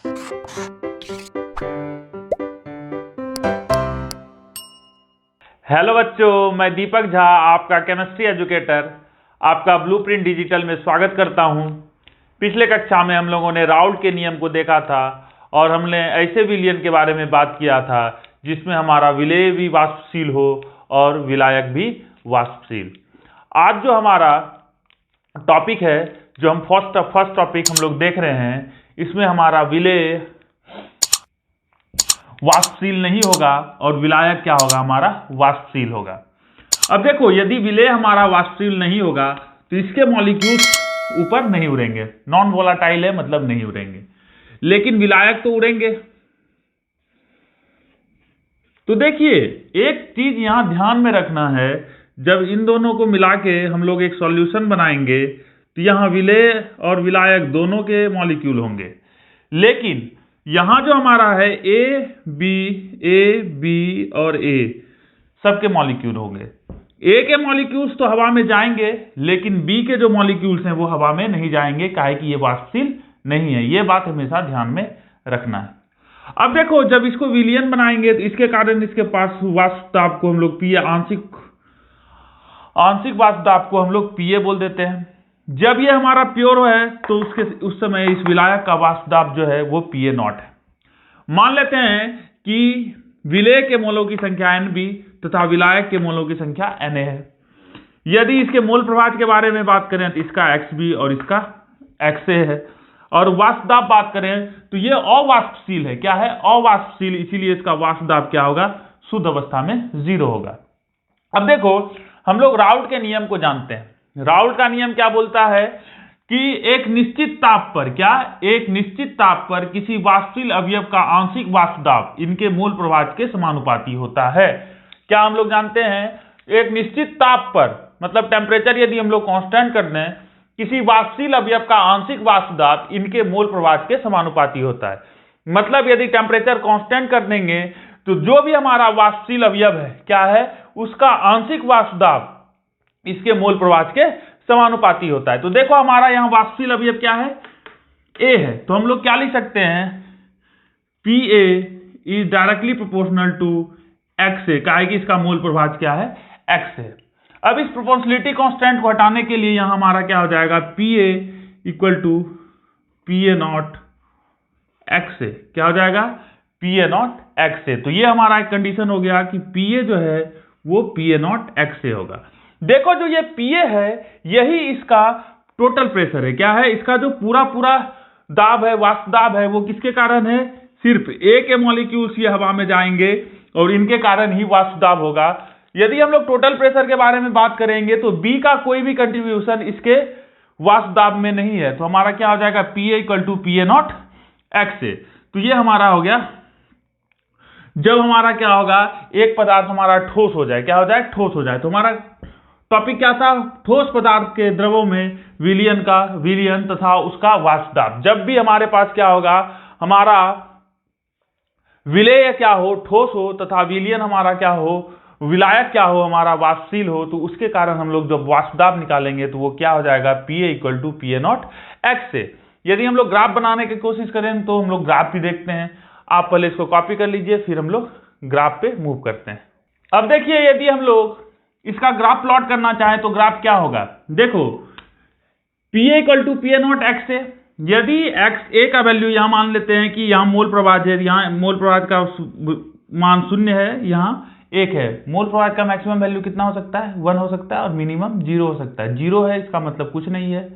Hello बच्चों, मैं दीपक झा आपका केमिस्ट्री एजुकेटर आपका ब्लूप्रिंट डिजिटल में स्वागत करता हूं। पिछले कक्षा में हम लोगों ने राउल्ट के नियम को देखा था और हमने ऐसे विलयन के बारे में बात किया था जिसमें हमारा विलेय भी वाष्पशील हो और विलायक भी वाष्पशील। आज जो हमारा टॉपिक है, जो हम फर्स्ट टॉपिक हम लोग देख रहे हैं, इसमें हमारा विलेय वाष्पशील नहीं होगा और विलायक क्या होगा, हमारा वाष्पशील होगा। अब देखो, यदि विलेय हमारा वाष्पशील नहीं होगा तो इसके मॉलिक्यूल्स ऊपर नहीं उड़ेंगे, नॉन वोलाटाइल है मतलब नहीं उड़ेंगे, लेकिन विलायक तो उड़ेंगे। तो देखिए, एक चीज यहां ध्यान में रखना है, जब इन दोनों को मिला के हम लोग एक सॉल्यूशन बनाएंगे तो यहां विलेय और विलायक दोनों के मॉलिक्यूल होंगे, लेकिन यहां जो हमारा है ए बी और ए सबके मॉलिक्यूल होंगे। ए के मॉलिक्यूल्स तो हवा में जाएंगे, लेकिन बी के जो मॉलिक्यूल्स हैं वो हवा में नहीं जाएंगे, काहे कि ये वाष्पशील नहीं है। ये बात हमेशा ध्यान में रखना है। अब देखो, जब इसको विलयन बनाएंगे तो इसके कारण इसके पास वाष्प दाब को हम लोग पीए, आंशिक वाष्प दाब को हम लोग पीए बोल देते हैं। जब ये हमारा प्योर है तो उस समय इस विलायक का वाष्प दाब जो है वो पीए नॉट है। मान लेते हैं कि विलेय के मोलों की संख्या Nb तथा विलायक के मोलों की संख्या Na है। यदि इसके मोल प्रभाज के बारे में बात करें तो इसका Xb और इसका Xa है, और वाष्प दाब बात करें तो ये अवाष्पशील है। क्या है? अवाष्पशील, इसीलिए इसका वाष्प दाब क्या होगा, शुद्ध अवस्था में 0 होगा। अब देखो, हम लोग राउल्ट के नियम को जानते हैं। राउल्ट का नियम क्या बोलता है कि एक निश्चित ताप पर, क्या, एक निश्चित ताप पर किसी वाष्पशील अवयव का आंशिक वाष्प दाब इनके मूल प्रभाज के समानुपाती होता है। क्या हम लोग जानते हैं? एक निश्चित ताप पर, मतलब टेम्परेचर यदि हम लोग कांस्टेंट कर दें, किसी वाष्पशील अवयव का आंशिक वाष्प दाब इनके मूल प्रभाज के समानुपाती होता है। मतलब यदि टेम्परेचर कांस्टेंट कर देंगे तो जो भी हमारा वाष्पशील अवयव है, क्या है, उसका आंशिक वाष्प दाब इसके मोल प्रभाज के समानुपाती होता है। तो देखो, हमारा यहां वाष्पशील अवयव क्या है, ए है, तो हम लोग क्या लिख सकते हैं, Pa is directly proportional to Xa, काहे कि इसका मोल प्रभाज क्या है, X है। अब इस प्रोपोर्शनलिटी कांस्टेंट को हटाने के लिए यहां हमारा क्या हो जाएगा, Pa equal to Pa not Xa, क्या हो जाएगा, Pa नॉट Xa। तो ये हमारा एक कंडीशन हो गया कि Pa जो है वो Pa नॉट Xa होगा। देखो, जो ये Pa है यही इसका टोटल प्रेशर है। क्या है? इसका जो पूरा दाब है, वाष्प दाब है, वो किसके कारण है, सिर्फ A के मॉलिक्यूल्स ये हवा में जाएंगे और इनके कारण ही वाष्प दाब होगा। यदि हम लोग टोटल प्रेशर के बारे में बात करेंगे तो B का कोई भी कंट्रीब्यूशन इसके वाष्प दाब में नहीं है, तो हमारा क्या हो जाएगा, Pa equal to Pa not Xa। तो ये हमारा हो गया। जब हमारा क्या होगा, एक पदार्थ हमारा ठोस हो जाए, क्या हो जाए, ठोस हो जाए, तो हमारा टॉपिक क्या था, ठोस पदार्थ के द्रवों में विलयन तथा उसका वाष्प दाब। जब भी हमारे पास क्या होगा, हमारा विलेय क्या हो, ठोस हो, तथा विलयन हमारा क्या हो, विलायक क्या हो, हमारा वाष्पशील हो, तो उसके कारण हम लोग जब वाष्प दाब निकालेंगे तो वो क्या हो जाएगा, Pa equal to Pa not Xa। यदि हम लोग ग्राफ बनाने की कोशिश करें तो हम लोग ग्राफ भी देखते हैं। आप पहले इसको कॉपी कर लीजिए, फिर हम लोग ग्राफ पे मूव करते हैं। अब देखिए, यदि हम लोग इसका ग्राफ प्लॉट करना चाहें तो ग्राफ क्या होगा, देखो, Pa equal to Pa not Xa। यदि Xa का वैल्यू यहां मान लेते हैं कि यहां मोल प्रभाज है, यहां मोल प्रभाज का मान 0 है, यहां 1 है। मोल प्रभाज का मैक्सिमम वैल्यू कितना हो सकता है, 1 हो सकता है, और मिनिमम 0 हो सकता है। 0 है इसका मतलब कुछ नहीं है,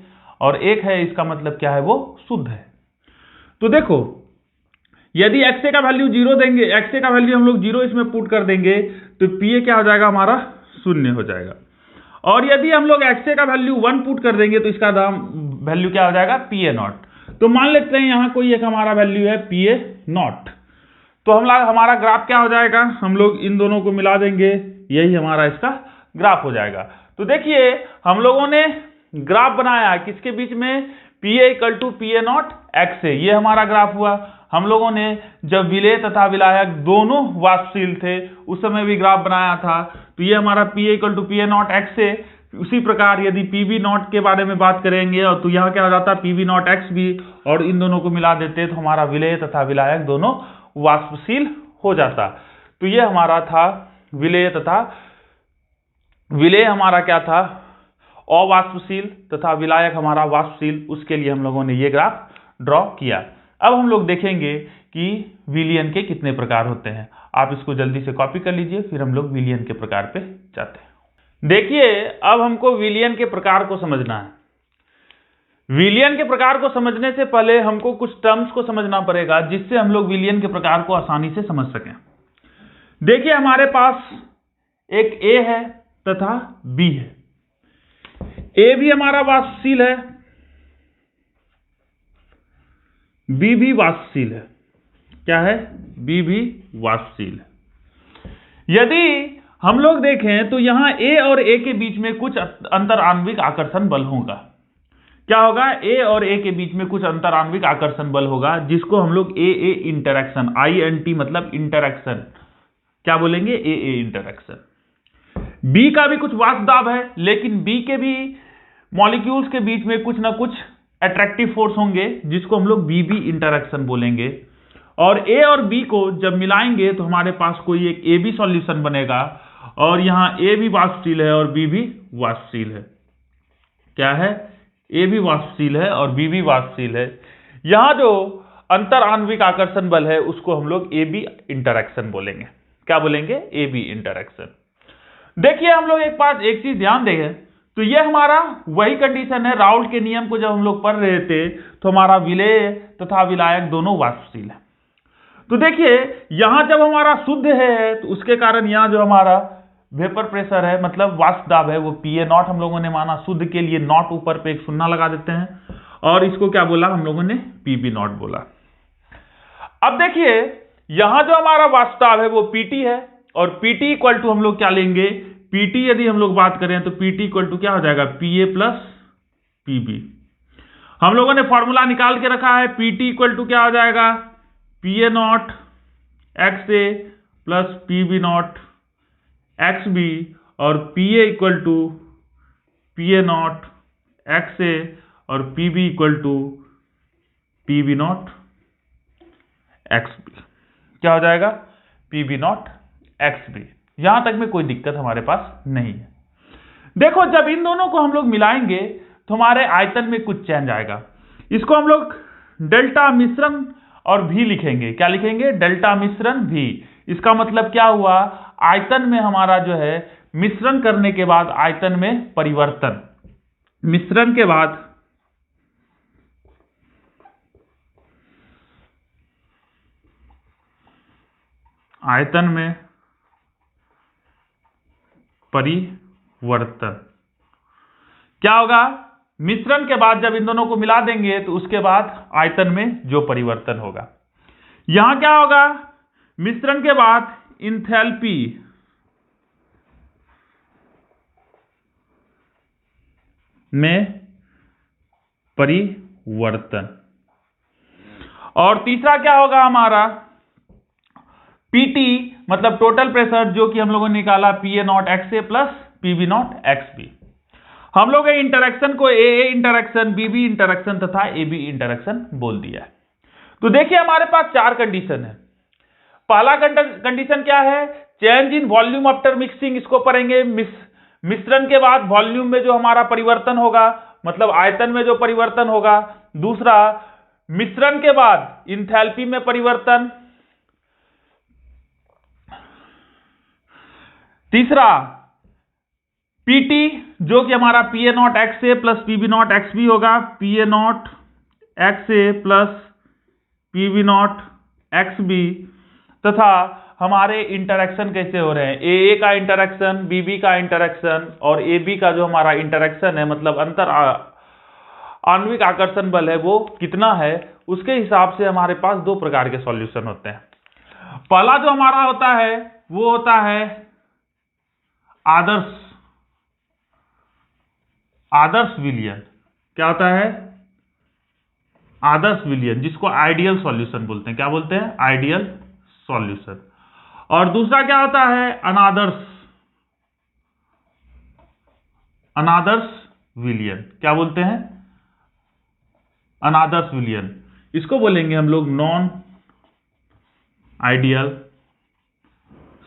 और 1 है इसका मतलब क्या है, वो शुद्ध है। तो देखो, यदि Xa का वैल्यू 0 देंगे, Xa का वैल्यू हम लोग 0 इसमें पुट कर देंगे तो Pa क्या हो जाएगा, हमारा 0 हो जाएगा। और यदि हम लोग Xa का वैल्यू 1 पुट कर देंगे तो इसका दाम वैल्यू क्या हो जाएगा, Pa नॉट। तो मान लेते हैं यहां कोई एक हमारा वैल्यू है Pa नॉट, तो हमारा ग्राफ क्या हो जाएगा, हम लोग इन दोनों को मिला देंगे, यही हमारा इसका ग्राफ हो जाएगा। तो देखिए, हम लोगों ने ग्राफ बनाया किसके बीच में, Pa equal to Pa not Xa, ये हमारा ग्राफ हुआ। हम लोगों ने जब विलेय तथा विलायक दोनों वाष्पशील थे उस समय भी ग्राफ बनाया था, तो ये हमारा Pa equal to Pa not Xa उसी प्रकार यदि PV नॉट के बारे में बात करेंगे और तो यहाँ क्या हो जाता है PV नॉट XB, और इन दोनों को मिला देते तो हमारा विलेय तथा विलायक दोनों वाष्पशील हो जाता। तो ये हमारा था विलेय तथा विलेय हमारा क्या था, अवाष्पशील, तथा विलायक हमारा वाष्पशील। उसके लिए हम लोगों ने ये ग्राफ ड्रॉ किया। अब हम लोग देखेंगे कि विलयन के कितने प्रकार होते हैं। आप इसको जल्दी से कॉपी कर लीजिए, फिर हम लोग विलयन के प्रकार पे जाते हैं। देखिए अब हमको विलयन के प्रकार को समझना है। विलयन के प्रकार को समझने से पहले हमको कुछ टर्म्स को समझना पड़ेगा, जिससे हम लोग विलयन के प्रकार को आसानी से समझ सकें। देखिए हमारे पास एक A है तथा B है। A भी हमारा वाष्पशील है, B भी वाष्पशील है। क्या है? B भी वाष्पशील है। यदि हम लोग देखें तो यहां A और A के बीच में कुछ अंतर आणविक आकर्षण बल होगा। क्या होगा? A और A के बीच में कुछ अंतर आणविक आकर्षण बल होगा, जिसको हम लोग AA इंटरैक्शन, INT मतलब इंटरैक्शन, क्या बोलेंगे? AA interaction. B का भी कुछ वाष्प दाब है, लेकिन B के भी मॉलिक्यूल्स के बीच में कुछ ना कुछ अट्रैक्टिव फोर्स होंगे, जिसको हम लोग BB इंटरैक्शन बोलेंगे। और A और B को जब मिलाएंगे तो हमारे पास कोई एक AB सॉल्यूशन बनेगा, और यहां A भी वाष्पशील है और B भी वाष्पशील है। क्या है? A भी वाष्पशील है और B भी वाष्पशील है। यहां जो अंतर आणविक आकर्षण बल है उसको हम लोग AB इंटरैक्शन बोलेंगे। क्या बोलेंगे? AB interaction. देखिए हम लोग एक चीज ध्यान देंगे, तो ये हमारा वही कंडीशन है, राउल्ट के नियम को जब हम लोग पढ़ रहे थे तो हमारा विलेय तथा विलायक दोनों वाष्पशील है। तो देखिए यहां जब हमारा शुद्ध है तो उसके कारण यहां जो हमारा वेपर प्रेशर है, मतलब वाष्प दाब है, वो PA नॉट हम लोगों ने माना। शुद्ध के लिए नॉट ऊपर पे एक शून्य लगा देते हैं, और इसको क्या बोला हम लोगों ने? PB नॉट बोला। अब देखिए यहां जो हमारा वाष्प दाब है वो PT है, और PT इक्वल टू हम लोग क्या लेंगे? PT यदि हम लोग बात करें तो PT इक्वल टू क्या हो जाएगा? PA plus PB। हम लोगों ने फॉर्मूला निकाल के रखा है। PT इक्वल टू क्या हो जाएगा? PA not XA plus PB not XB, और PA equal to PA not XA और PB equal to PB not XB। क्या हो जाएगा? PB not XB। यहां तक में कोई दिक्कत हमारे पास नहीं है। देखो जब इन दोनों को हम लोग मिलाएंगे तो हमारे आयतन में कुछ चेंज आएगा। इसको हम लोग डेल्टा मिश्रण और भी लिखेंगे। क्या लिखेंगे? डेल्टा मिश्रण भी। इसका मतलब क्या हुआ? आयतन में हमारा जो है मिश्रण करने के बाद आयतन में परिवर्तन, मिश्रण के बाद आयतन में परिवर्तन। क्या होगा? मिश्रण के बाद जब इन दोनों को मिला देंगे तो उसके बाद आयतन में जो परिवर्तन होगा। यहां क्या होगा? मिश्रण के बाद इंथैल्पी में परिवर्तन। और तीसरा क्या होगा हमारा? PT मतलब टोटल प्रेशर, जो कि हम लोगों ने निकाला PA not XA plus PB not XB। हम लोग इंटरैक्शन को AA इंटरैक्शन, BB इंटरैक्शन तथा AB इंटरैक्शन बोल दिया है। तो देखिए हमारे पास चार कंडीशन है। पहला कंडीशन क्या है? Change in volume after mixing. इसको पढ़ेंगे। मिश्रण के बाद वॉल्यूम में जो हमारा परिवर्तन होगा, मतलब आयतन में जो परिवर्तन होगा। दूसरा, मिश्रण के बाद इंथैल्पी में परिवर्तन। तीसरा, PT जो कि हमारा PA not XA plus PB not XB होगा। PA not XA plus PB not XB। तथा हमारे इंटरैक्शन कैसे हो रहे हैं? AA का इंटरैक्शन, BB का इंटरैक्शन और AB का जो हमारा इंटरैक्शन है, मतलब अंतर आणविक आकर्षण बल है, वो कितना है, उसके हिसाब से हमारे पास दो प्रकार के सॉल्यूशन होते हैं। पहला जो हमारा होता है वो होता है आदर्श विलयन। क्या होता है? आदर्श विलयन, जिसको आइडियल सॉल्यूशन बोलते हैं। क्या बोलते हैं? Ideal solution. और दूसरा क्या होता है? अनादर्स विलियन। क्या बोलते हैं? अनादर्स विलियन। इसको बोलेंगे हम लोग नॉन आइडियल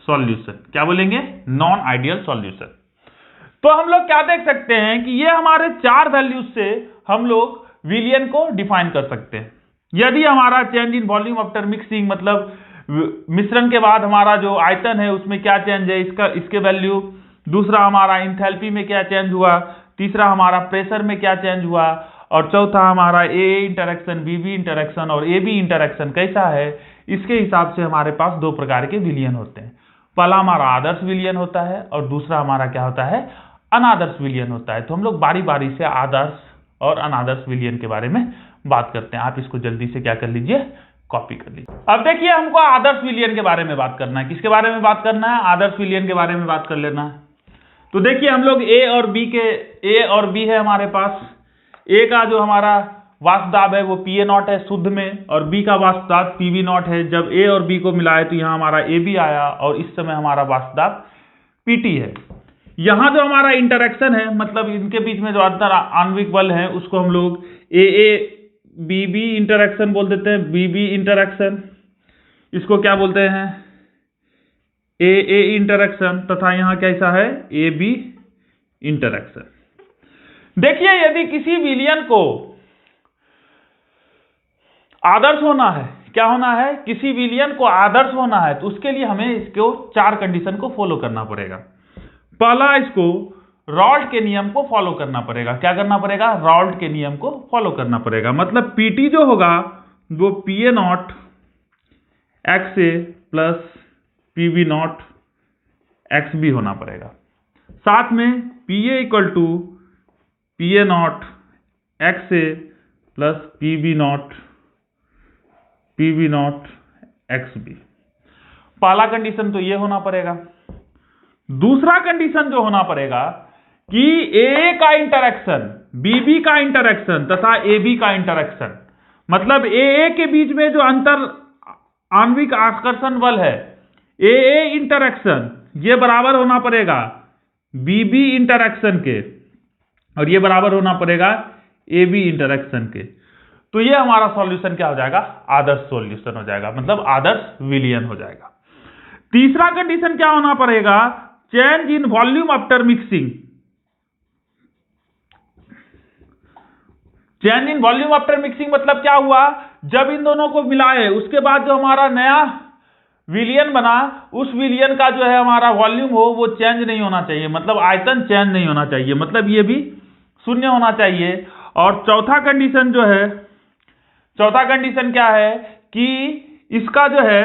सॉल्यूशन। क्या बोलेंगे? Non ideal solution. तो हम लोग क्या देख सकते हैं कि ये हमारे 4 वैल्यूज से हम लोग विलियन को डिफाइन कर सकते हैं। यदि हमारा change in volume after mixing, मतलब मिश्रण के बाद हमारा जो आयतन है उसमें क्या चेंज है, इसके वैल्यू। दूसरा हमारा इंथैल्पी में क्या चेंज हुआ। तीसरा हमारा प्रेशर में क्या चेंज हुआ। और चौथा हमारा ए इंटरेक्शन, बी इंटरेक्शन और ए बी इंटरेक्शन कैसा है। इसके हिसाब से हमारे पास 2 प्रकार के विलियन होते हैं। पहला हमारा आदर्श विलियन होता है और दूसरा हमारा क्या होता है? अनादर्श विलियन होता है। तो हम लोग बारी बारी से आदर्श और अनादर्श विलियन के बारे में बात करते हैं। आप इसको जल्दी से क्या कर लीजिए, कॉपी कर लीजिए। अब देखिए हमको आदर्श विलियन के बारे में बात करना है। किसके बारे में बात करना है? आदर्श विलियन के बारे में बात कर लेना है। तो देखिए हम लोग ए और बी है हमारे पास। ए का जो हमारा वाष्प दाब है वो PA0 है शुद्ध में, और बी का वाष्प दाब PV0 है। जब ए और बी को मिलाए तो यहां हमारा AB आया, और इस समय हमारा वाष्प दाब PT है। यहां जो हमारा इंटरेक्शन है, मतलब इनके बीच में जो अंतर आणविक बल है, उसको हम लोग AA-BB इंटरेक्शन बोल देते हैं, BB इंटरेक्शन। इसको क्या बोलते हैं? AA interaction. तथा यहां कैसा है? AB interaction. देखिए यदि किसी विलियन को आदर्श होना है, क्या होना है? किसी विलियन को आदर्श होना है तो उसके लिए हमें इसको 4 कंडीशन को फॉलो करना पड़ेगा। पहला, इसको रॉल्ट के नियम को फॉलो करना पड़ेगा। क्या करना पड़ेगा? रॉल्ट के नियम को फॉलो करना पड़ेगा। मतलब PT जो होगा वो PA0 XA plus PB0 XB होना पड़ेगा। साथ में PA equal to PA0 XA plus PB0 XB। पहला कंडीशन तो ये होना पड़ेगा। दूसरा कंडीशन जो होना पड़ेगा कि AA का इंटरेक्शन, BB का इंटरेक्शन तथा AB का इंटरेक्शन, मतलब AA के बीच में जो अंतर आणविक आकर्षण बल है, AA इंटरेक्शन, ये बराबर होना पड़ेगा BB इंटरेक्शन के, और ये बराबर होना पड़ेगा AB इंटरेक्शन के। तो ये हमारा सॉल्यूशन क्या हो जाएगा? आदर्श सॉल्यूशन हो जाएगा, मतलब आदर्श विलियन हो जाएगा। तीसरा कंडीशन क्या होना पड़ेगा? Change in volume after mixing. Change in volume after mixing मतलब क्या हुआ? जब इन दोनों को मिलाए उसके बाद जो हमारा नया विलियन बना, उस विलियन का जो है हमारा वॉल्यूम हो वो चेंज नहीं होना चाहिए, मतलब आयतन चेंज नहीं होना चाहिए, मतलब ये भी 0 होना चाहिए। और चौथा कंडीशन जो है, चौथा कंडीशन क्या है कि इसका जो है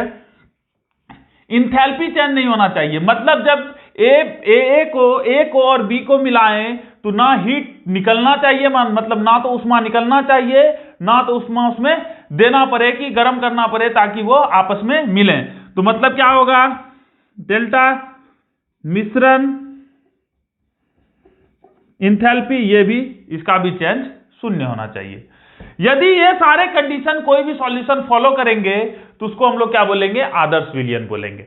इंथैल्पी चेंज नहीं होना चाहिए। मतलब जब ए को और बी को मिलाएं तो ना हीट निकलना चाहिए, मतलब ना तो उष्मा निकलना चाहिए, ना तो उष्मा उसमें देना पड़े कि गर्म करना पड़े ताकि वो आपस में मिलें। तो मतलब क्या होगा? डेल्टा मिश्रण इंथैल्पी, ये भी, इसका भी चेंज 0 होना चाहिए। यदि ये सारे कंडीशन कोई भी सॉल्यूशन फॉलो करेंगे तो उसको हम लोग क्या बोलेंगे? आदर्श विलियन बोलेंगे।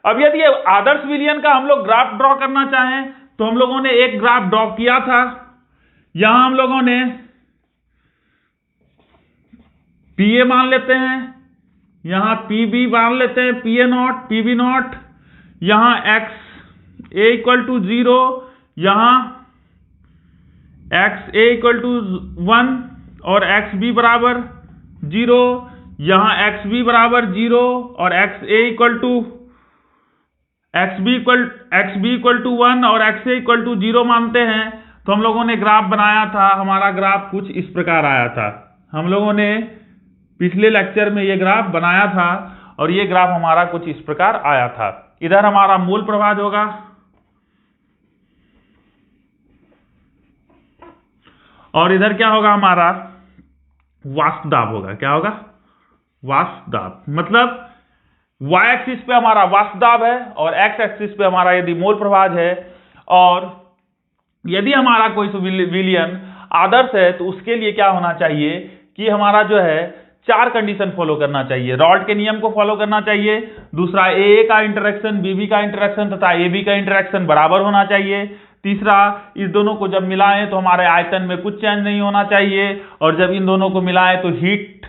अब यदि आदर्श विलियन का हम लोग ग्राफ ड्रॉ करना चाहें तो हम लोगों ने एक ग्राफ ड्रॉ किया था। यहां हम लोगों ने PA मान लेते हैं, यहां PB मान लेते हैं, PA0 PB0, यहां XA इक्वल टू 0, यहां XA इक्वल टू 1 और XB बराबर 0, यहां XB बराबर 0 और XA equal to XB equal to 1 और XA इक्वल टू 0 मानते हैं। तो हम लोगों ने ग्राफ बनाया था। हमारा ग्राफ कुछ इस प्रकार आया था। हम लोगों ने पिछले लेक्चर में ये ग्राफ बनाया था और ये ग्राफ हमारा कुछ इस प्रकार आया था। इधर हमारा मूल प्रवाह होगा और इधर क्या होगा? हमारा वाष्प दाब होगा। क्या होगा? वाष्प दाब। मतलब y एक्सिस पे हमारा वाष्प दाब है और x एक्सिस पे हमारा यदि मोल प्रवाह है, और यदि हमारा कोई विलियन आदर्श है तो उसके लिए क्या होना चाहिए कि हमारा जो है 4 कंडीशन फॉलो करना चाहिए। रॉल्ट के नियम को फॉलो करना चाहिए। दूसरा, AA का इंटरेक्शन, BB का इंटरेक्शन तथा AB का इंटरेक्शन बराबर होना चाहिए। तीसरा, इस दोनों को जब मिलाएं तो हमारे आयतन में कुछ चेंज नहीं होना चाहिए, और जब इन दोनों को मिलाएं तो हीट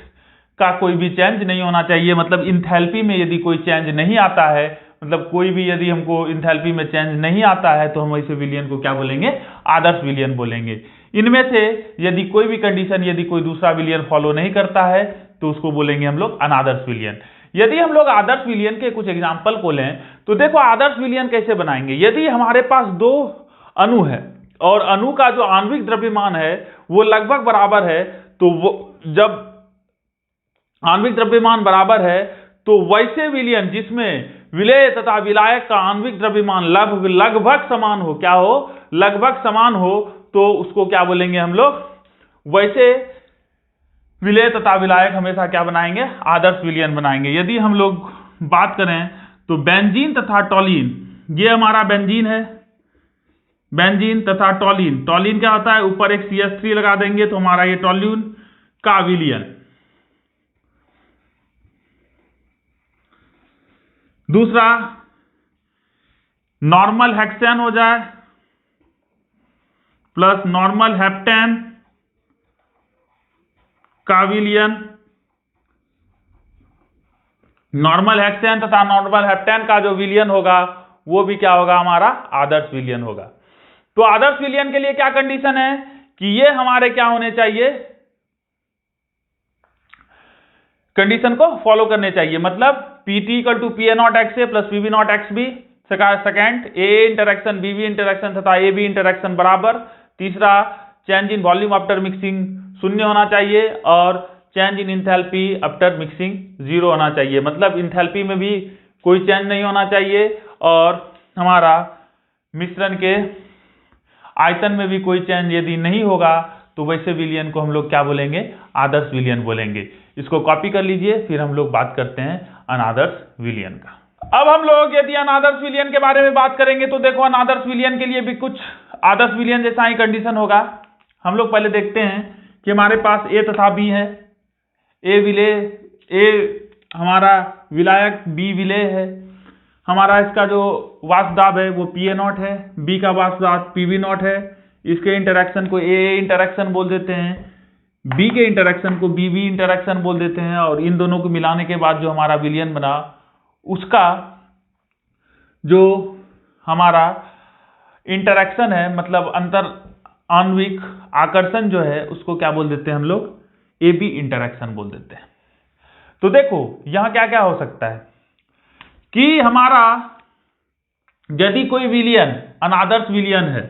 का कोई भी चेंज नहीं होना चाहिए। मतलब इंथैल्पी में यदि कोई चेंज नहीं आता है, मतलब कोई भी यदि हमको इंथैल्पी में चेंज नहीं आता है, तो हम ऐसे विलयन को क्या बोलेंगे? आदर्श विलयन बोलेंगे। इनमें से यदि कोई भी कंडीशन यदि कोई दूसरा विलयन फॉलो नहीं करता है तो उसको बोलेंगे हम लोग अनादर्श विलयन। यदि हम लोग आदर्श विलयन के कुछ एग्जाम्पल को लें तो देखो आदर्श विलयन कैसे बनाएंगे। यदि हमारे पास दो अणु है और अणु का जो आणविक द्रव्यमान है वो लगभग बराबर है, तो वो जब आणविक द्रव्यमान बराबर है तो वैसे विलयन जिसमें विलेय तथा विलायक का आणविक द्रव्यमान लगभग समान हो, क्या हो? लगभग समान हो, तो उसको क्या बोलेंगे हम लोग? वैसे विलेय तथा विलायक हमेशा क्या बनाएंगे? आदर्श विलयन बनाएंगे। यदि हम लोग बात करें तो बेंजीन तथा टॉलिन, ये हमारा बेंजीन है, बेंजीन तथा टॉलिन, टॉलिन क्या होता है? ऊपर एक CH3 लगा देंगे तो हमारा ये टॉल्यून का विलयन। दूसरा, नॉर्मल हेक्सेन हो जाए प्लस नॉर्मल हेप्टेन का विलयन। नॉर्मल हेक्सेन तथा नॉर्मल हेप्टेन का जो विलयन होगा वो भी क्या होगा? हमारा आदर्श विलयन होगा। तो आदर्श विलयन के लिए क्या कंडीशन है कि ये हमारे क्या होने चाहिए? कंडीशन को फॉलो करने चाहिए। मतलब PT = PA0XA plus PB0XB। Second, A interaction BB interaction तथा AB इंटरेक्शन बराबर। तीसरा, change in volume after mixing 0 होना चाहिए, और change in enthalpy after mixing 0 होना चाहिए। मतलब इंथैल्पी में भी कोई चेंज नहीं होना चाहिए और हमारा मिश्रण के आयतन में भी कोई चेंज यदि नहीं होगा तो वैसे विलयन को हम लोग क्या बोलेंगे? आदर्श विलयन बोलेंगे। इसको कॉपी कर लीजिए, फिर हम लोग बात करते हैं अनादर्श विलयन का। अब हम लोग यदि अनादर्श विलयन के बारे में बात करेंगे तो देखो अनादर्श विलयन के लिए भी कुछ आदर्श विलयन जैसा ही कंडीशन होगा। हम लोग पहले देखते हैं कि हमारे पास A तथा B है। A विलेय, A हमारा विलायक, B विलेय है। हमारा इसका जो वाष्प दाब है वो PA0 है, B का वाष्प दाब PB0 है। इसके इंटरेक्शन को AA इंटरेक्शन बोल देते हैं, B के इंटरेक्शन को BB इंटरेक्शन बोल देते हैं, और इन दोनों को मिलाने के बाद जो हमारा विलयन बना उसका जो हमारा इंटरेक्शन है, मतलब अंतर आणविक आकर्षण जो है, उसको क्या बोल देते हैं हम लोग? AB इंटरेक्शन बोल देते हैं। तो देखो यहां क्या क्या हो सकता है कि हमारा यदि कोई विलयन अनादर्श विलयन है,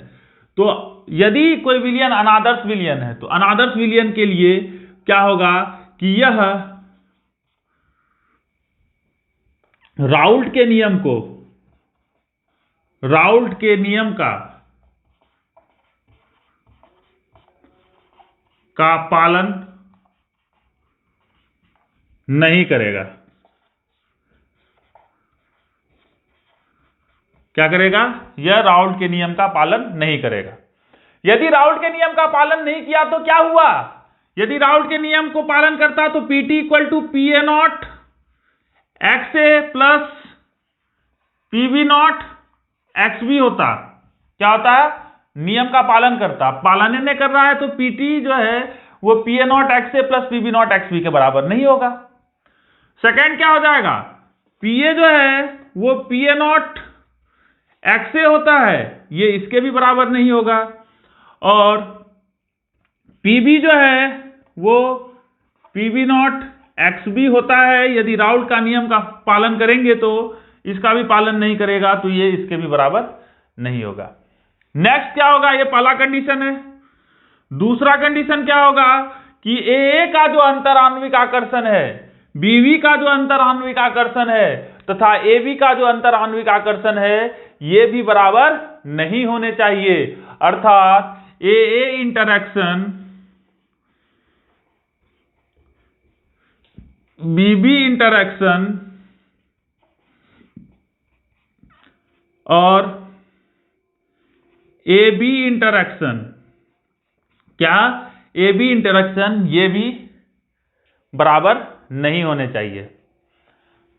तो यदि कोई विलयन अनादर्श विलयन है तो अनादर्श विलयन के लिए क्या होगा कि यह राउल्ट के नियम को, राउल्ट के नियम का पालन नहीं करेगा। क्या करेगा? यह राउल्ट के नियम का पालन नहीं करेगा। यदि राउल्ट के नियम का पालन नहीं किया तो क्या हुआ? यदि राउल्ट के नियम को पालन करता तो PT = PA0XA प्लस PB0XB होता। क्या होता है? नियम का पालन करता। पालन नहीं कर रहा है तो PT जो है वो PA0XA प्लस PB0XB के बराबर नहीं होगा। सेकेंड क्या हो जाएगा? PA जो है वो PA0XA होता है, ये इसके भी बराबर नहीं होगा, और PB जो है वो PB0XB होता है। यदि राउल्ट का नियम का पालन करेंगे तो इसका भी पालन नहीं करेगा, तो ये इसके भी बराबर नहीं होगा। नेक्स्ट क्या होगा? ये पहला कंडीशन है। दूसरा कंडीशन क्या होगा कि AA का जो अंतर आणविक आकर्षण है, BB का जो अंतर आणविक आकर्षण है तथा AB का जो अंतर आणविक आकर्षण है, ये भी बराबर नहीं होने चाहिए। अर्थात AA इंटरेक्शन BB इंटरेक्शन और AB इंटरेक्शन, क्या? AB इंटरेक्शन ये भी बराबर नहीं होने चाहिए।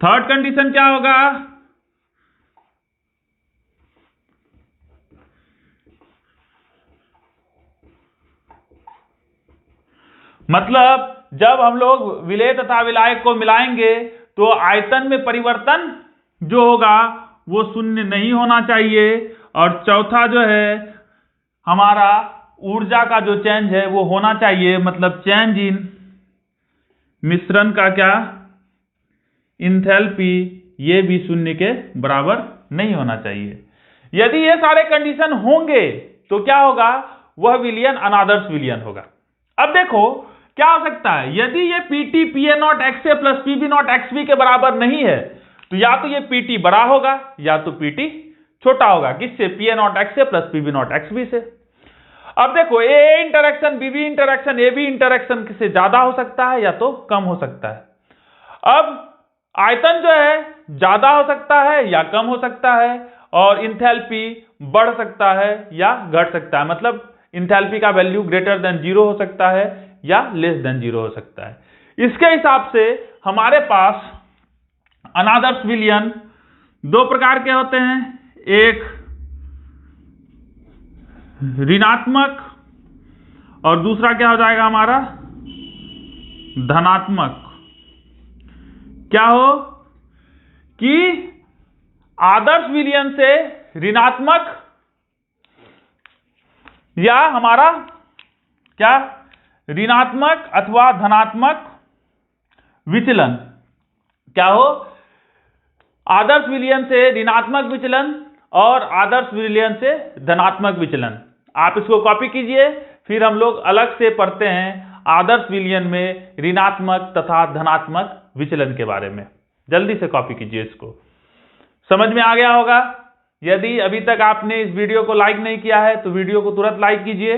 थर्ड कंडीशन क्या होगा मतलब जब हम लोग विलेय तथा विलायक को मिलाएंगे तो आयतन में परिवर्तन जो होगा वो शून्य नहीं होना चाहिए। और चौथा जो है हमारा ऊर्जा का जो चेंज है वो होना चाहिए, मतलब चेंज इन मिश्रण का क्या इंथैल्पी, ये भी शून्य के बराबर नहीं होना चाहिए। यदि ये सारे कंडीशन होंगे तो क्या होगा, वह विलयन अनादर्श विलयन होगा। अब देखो क्या हो सकता है, यदि ये PT PA0 XA plus PB0 XB के बराबर नहीं है तो या तो ये PT बड़ा होगा या तो PT छोटा होगा। किससे? PA0 XA plus PB0 XB से। अब देखो AA interaction BB interaction AB interaction से ज्यादा हो सकता है या तो कम हो सकता है। अब आयतन जो है ज्यादा हो सकता है या कम हो सकता है, और इंथैल्पी बढ़ सकता है या घट सकता है, मतलब इंथैल्पी का वैल्यू ग्रेटर देन 0 हो सकता है या लेस देन 0 हो सकता है। इसके हिसाब से हमारे पास अनादर्श विलयन दो प्रकार के होते हैं, एक ऋणात्मक और दूसरा क्या हो जाएगा हमारा धनात्मक। क्या हो कि आदर्श विलयन से ऋणात्मक या हमारा क्या ऋणात्मक अथवा धनात्मक विचलन, क्या हो आदर्श विलयन से ऋणात्मक विचलन और आदर्श विलयन से धनात्मक विचलन। आप इसको कॉपी कीजिए, फिर हम लोग अलग से पढ़ते हैं आदर्श विलयन में ऋणात्मक तथा धनात्मक विचलन के बारे में। जल्दी से कॉपी कीजिए, इसको समझ में आ गया होगा। यदि अभी तक आपने इस वीडियो को लाइक नहीं किया है तो वीडियो को तुरंत लाइक कीजिए,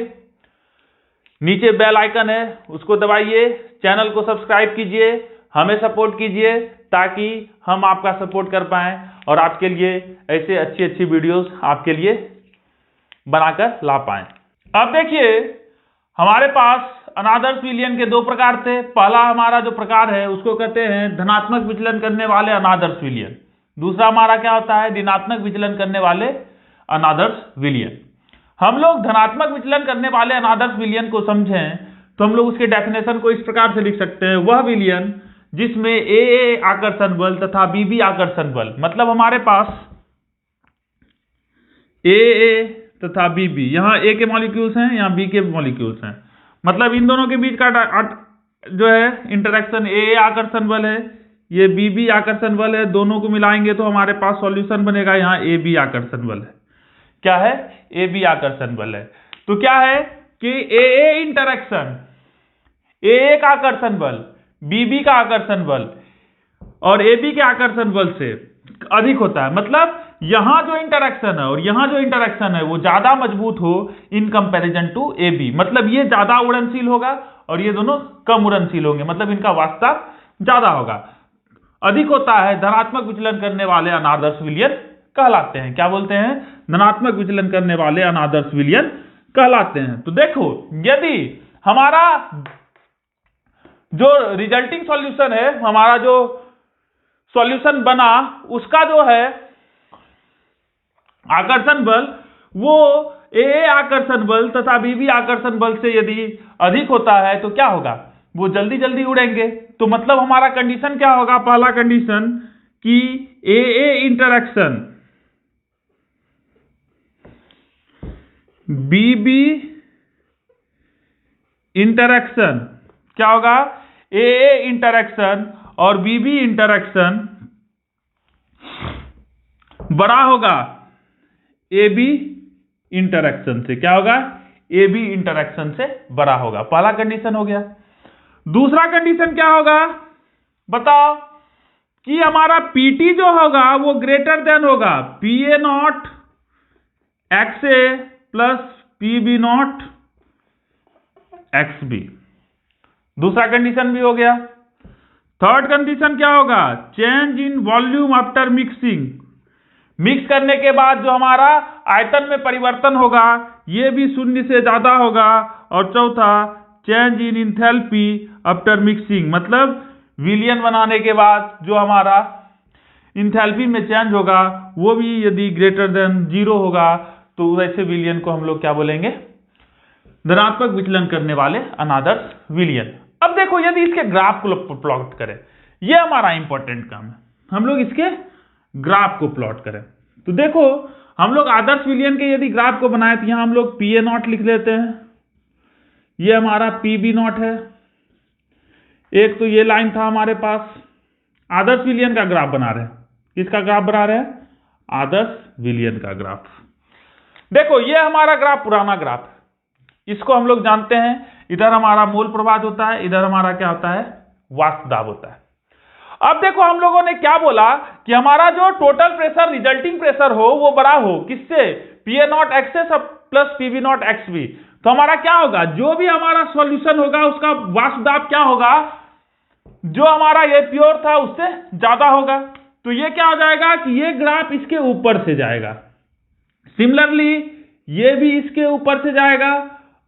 नीचे बेल आइकन है उसको दबाइए, चैनल को सब्सक्राइब कीजिए, हमें सपोर्ट कीजिए ताकि हम आपका सपोर्ट कर पाएं और आपके लिए ऐसे अच्छी अच्छी वीडियोस आपके लिए बनाकर ला पाएं। अब देखिए हमारे पास अनादर्श विलयन के दो प्रकार थे। पहला हमारा जो प्रकार है उसको कहते हैं धनात्मक विचलन करने वाले अनादर्श विलयन, दूसरा हमारा क्या होता है ऋणात्मक विचलन करने वाले अनादर्श विलयन। हम लोग धनात्मक विचलन करने वाले अनादर्श विलयन को समझें तो हम लोग उसके डेफिनेशन को इस प्रकार से लिख सकते हैं, वह विलयन जिसमें AA आकर्षण बल तथा BB आकर्षण बल, मतलब हमारे पास AA तथा BB, यहां A के मॉलिक्यूल्स हैं यहां B के मॉलिक्यूल्स हैं, मतलब इन दोनों के बीच का जो है इंटरेक्शन AA आकर्षण बल है, ये BB आकर्षण बल है, दोनों को मिलाएंगे तो हमारे पास सॉल्यूशन बनेगा यहाँ AB आकर्षण बल है। क्या है? AB आकर्षण बल है। तो क्या है कि AA इंटरेक्शन AA का आकर्षण बल BB का आकर्षण बल और AB के आकर्षण बल से अधिक होता है, मतलब यहां जो इंटरेक्शन है और यहां जो इंटरेक्शन है वो ज्यादा मजबूत हो इन कंपैरिजन टू AB, मतलब ये ज्यादा उड़नशील होगा और ये दोनों कम उड़नशील होंगे, मतलब इनका वास्ता ज्यादा होगा, अधिक होता है। धनात्मक विचलन करने वाले अनादर्श विलयन कहलाते हैं। क्या बोलते हैं? धनात्मक विचलन करने वाले अनादर्श विलयन कहलाते हैं। तो देखो यदि हमारा जो रिजल्टिंग सॉल्यूशन है, हमारा जो सॉल्यूशन बना उसका जो है आकर्षण बल वो AA आकर्षण बल तथा BB आकर्षण बल से यदि अधिक होता है तो क्या होगा, वो जल्दी जल्दी उड़ेंगे। तो मतलब हमारा कंडीशन क्या होगा, पहला कंडीशन कि AA इंटरेक्शन BB इंटरेक्शन क्या होगा, AA इंटरेक्शन और BB इंटरेक्शन बड़ा होगा AB इंटरेक्शन से। क्या होगा? AB इंटरेक्शन से बड़ा होगा। पहला कंडीशन हो गया। दूसरा कंडीशन क्या होगा बताओ, कि हमारा PT जो होगा वो ग्रेटर देन होगा PA0 XA plus PB0 XB। दूसरा कंडीशन भी हो गया। थर्ड कंडीशन क्या होगा, change in volume after mixing, mix करने के बाद जो हमारा आयतन में परिवर्तन होगा ये भी शून्य से ज्यादा होगा। और चौथा change in enthalpy after mixing, मतलब विलयन बनाने के बाद जो हमारा इंथैल्पी में चेंज होगा वो भी यदि ग्रेटर देन 0 होगा तो वैसे विलयन को हम लोग क्या बोलेंगे, धनात्मक विचलन करने वाले अनादर्श विलयन। अब देखो यदि इसके ग्राफ को प्लॉट करें, ये हमारा इंपॉर्टेंट काम है, हम लोग इसके ग्राफ को प्लॉट करें। तो देखो हम लोग आदर्श विलयन के यदि ग्राफ को बनाए तो यहां हम लोग PA0 लिख लेते हैं, ये हमारा PB0 है। एक तो ये लाइन था हमारे पास, आदर्श विलयन का ग्राफ बना रहे हैं। किसका ग्राफ बना रहे हैं? आदर्श विलयन का ग्राफ। देखो ये हमारा ग्राफ पुराना ग्राफ है, इसको हम लोग जानते हैं, इधर हमारा मोल प्रवाह होता है, इधर हमारा क्या होता है? वाष्प दाब होता है। अब देखो हम लोगों ने क्या बोला कि हमारा जो टोटल प्रेशर रिजल्टिंग प्रेशर हो वो बड़ा हो, किससे? PA0 XS plus PB0 XB। तो हमारा क्या होगा? जो भी हमारा सॉल्यूशन होगा उसका वाष्प दाब क्या होगा? जो हमारा ये प्योर था उससे ज्यादा होगा। तो ये क्या हो जाएगा कि ये ग्राफ इसके ऊपर से जाएगा, सिमिलरली ये भी इसके ऊपर से जाएगा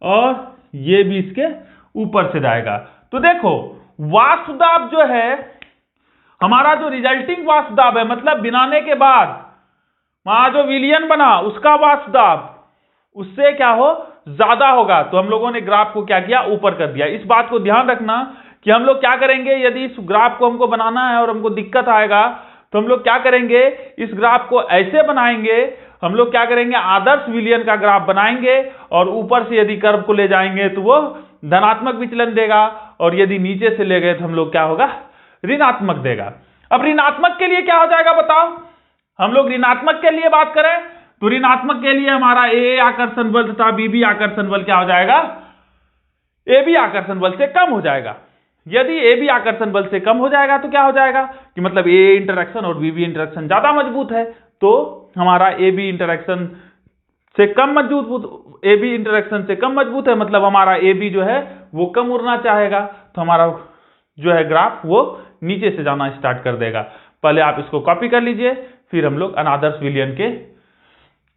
और ये भी इसके ऊपर से जाएगा। तो देखो वाष्प दाब जो है हमारा, जो रिजल्टिंग वाष्प दाब है, मतलब बनाने के बाद वहां जो विलयन बना उसका वाष्प दाब उससे क्या हो? ज्यादा होगा। तो हम लोगों ने ग्राफ को क्या किया? ऊपर कर दिया। इस बात को ध्यान रखना कि हम लोग क्या करेंगे, यदि इस ग्राफ को हमको बनाना है और हमको दिक्कत आएगा तो हम लोग क्या करेंगे, इस ग्राफ को ऐसे बनाएंगे, हम लोग क्या करेंगे, आदर्श विलयन का ग्राफ बनाएंगे और ऊपर से यदि कर्व को ले जाएंगे तो वो धनात्मक विचलन देगा, और यदि नीचे से ले गए तो हम लोग क्या होगा? ऋणात्मक देगा। अब ऋणात्मक के लिए क्या हो जाएगा बताओ? हम लोग ऋणात्मक के लिए बात करें तो ऋणात्मक के लिए हमारा AA आकर्षण बल तथा BB आकर्षण बल क्या हो जाएगा? AB आकर्षण बल से कम हो जाएगा। यदि AB आकर्षण बल से कम हो जाएगा तो क्या हो जाएगा कि मतलब AA इंटरेक्शन और BB इंटरेक्शन ज्यादा मजबूत है, तो हमारा AB इंटरेक्शन से कम मजबूत, AB इंटरेक्शन से कम मजबूत है, मतलब हमारा AB जो है वो कम उड़ना चाहेगा, तो हमारा जो है ग्राफ वो नीचे से जाना स्टार्ट कर देगा। पहले आप इसको कॉपी कर लीजिए, फिर हम लोग अनादर्श विलयन के,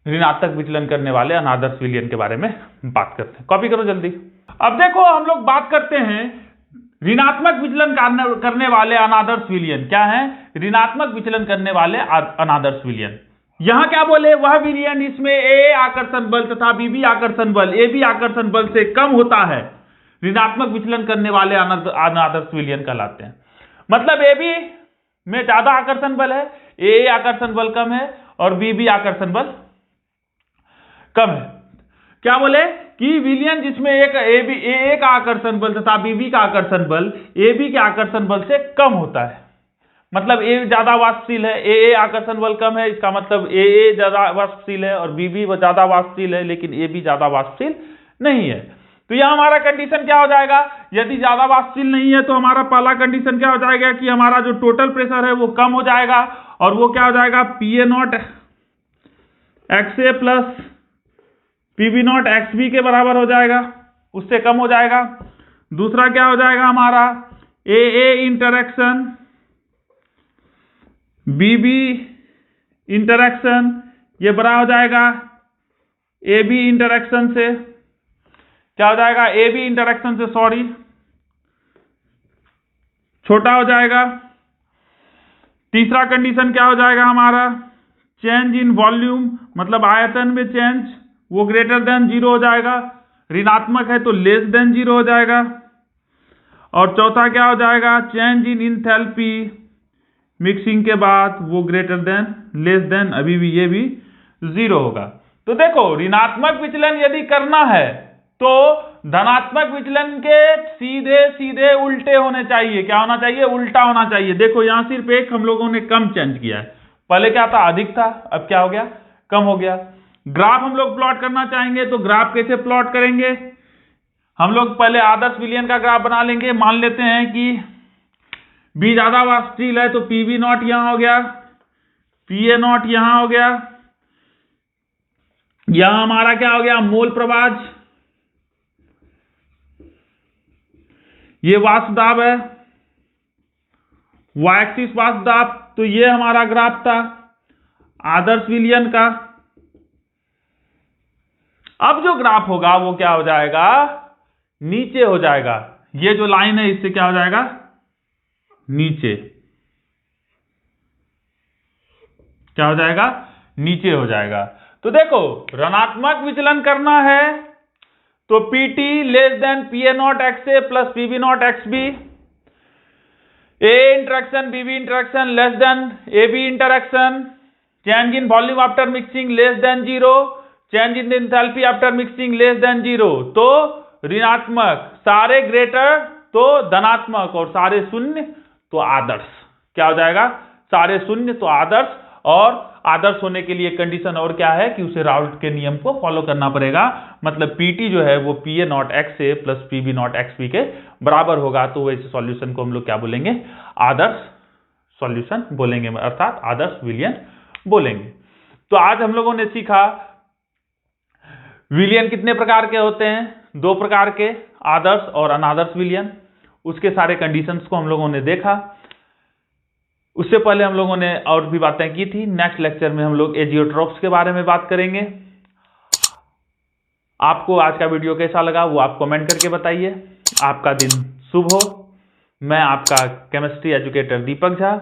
ऋणात्मक विचलन करने वाले अनादर्श विलयन के बारे में बात करते हैं। कॉपी करो जल्दी। अब देखो हम लोग बात करते हैं ऋणात्मक विचलन करने वाले अनादर्श विलयन। क्या है? ऋणात्मक विचलन करने वाले अनादर्श विलयन। यहां क्या बोले? वह विलयन इसमें AA आकर्षण बल तथा BB आकर्षण बल AB आकर्षण बल से कम होता है, ऋणात्मक विचलन करने वाले अनादर्श विलयन कहलाते हैं। मतलब AB में ज्यादा आकर्षण बल है, AA आकर्षण बल कम है और BB आकर्षण बल कम है। क्या बोले कि विलयन जिसमें एक AA का आकर्षण बल तथा BB का आकर्षण बल AB के आकर्षण बल से कम होता है, मतलब A ज्यादा वाष्पशील है, AA आकर्षण बल कम है, इसका मतलब AA ज्यादा वाष्पशील है और BB ज्यादा वाष्पशील है, लेकिन AB ज्यादा वाष्पशील नहीं है। तो यह हमारा कंडीशन क्या हो जाएगा? यदि ज्यादा वाष्पशील नहीं है तो हमारा पहला कंडीशन क्या हो जाएगा कि हमारा जो टोटल प्रेशर है वो कम हो जाएगा, और वो क्या हो जाएगा? PA0 XA plus PB0 XB के बराबर हो जाएगा, उससे कम हो जाएगा। दूसरा क्या हो जाएगा हमारा? AA इंटरेक्शन BB इंटरेक्शन ये बड़ा हो जाएगा AB इंटरेक्शन से। क्या हो जाएगा? AB इंटरेक्शन से, सॉरी, छोटा हो जाएगा। तीसरा कंडीशन क्या हो जाएगा हमारा? चेंज इन वॉल्यूम, मतलब आयतन में चेंज, वो ग्रेटर देन 0 हो जाएगा, ऋणात्मक है तो लेस देन 0 हो जाएगा। और चौथा क्या हो जाएगा? चेंज इन इंथैल्पी, मिक्सिंग के बाद वो ग्रेटर देन लेस देन, अभी भी ये भी 0 होगा। तो देखो ऋणात्मक विचलन यदि करना है तो धनात्मक विचलन के सीधे सीधे उल्टे होने चाहिए। क्या होना चाहिए? उल्टा होना चाहिए। देखो यहां सिर्फ एक हम लोगों ने कम चेंज किया है, पहले क्या था? अधिक था, अब क्या हो गया? कम हो गया। ग्राफ हम लोग प्लॉट करना चाहेंगे तो ग्राफ कैसे प्लॉट करेंगे? हम लोग पहले आदर्श विलयन का ग्राफ बना लेंगे। मान लेते हैं कि B ज्यादा वाष्पशील है तो PB0 यहां हो गया, PA0 यहां हो गया, यहां हमारा क्या हो गया? मोल प्रवाह, ये वाष्प दाब है, y एक्सिस वाष्प दाब। तो ये हमारा ग्राफ था आदर्श विलयन का। अब जो ग्राफ होगा वो क्या हो जाएगा? नीचे हो जाएगा। ये जो लाइन है इससे क्या हो जाएगा? नीचे। क्या हो जाएगा? नीचे हो जाएगा। तो देखो ऋणात्मक विचलन करना है तो PT less than PA not XA plus PB not XB, A interaction BB interaction less than AB interaction, change in volume after mixing less than 0, change in enthalpy after mixing less than 0। तो ऋणात्मक सारे greater तो धनात्मक और सारे शून्य तो आदर्श। क्या हो जाएगा? सारे शून्य तो आदर्श, और आदर्श होने के लिए कंडीशन और क्या है कि उसे राउल्ट के नियम को फॉलो करना पड़ेगा। मतलब PT जो है वो PA not XA plus PB not XB के बराबर होगा। तो वैसे सॉल्यूशन को हम लोग क्या बोलेंगे? आदर्श सॉल्यूशन बोलेंगे, अर्थात आदर्श विलयन बोलेंगे। तो आज हम लोगों ने सीखा विलयन कितने प्रकार के होते हैं, 2 प्रकार के, आदर्श और अनादर्श विलयन। उसके सारे कंडीशंस को हम लोगों ने देखा। उससे पहले हम लोगों ने और भी बातें की थी। नेक्स्ट लेक्चर में हम लोग एजियोट्रोप्स के बारे में बात करेंगे। आपको आज का वीडियो कैसा लगा वो आप कमेंट करके बताइए। आपका दिन शुभ हो। मैं आपका केमिस्ट्री एजुकेटर दीपक झा,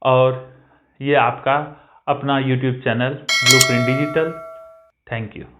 और ये आपका अपना YouTube channel blueprint digital. Thank you.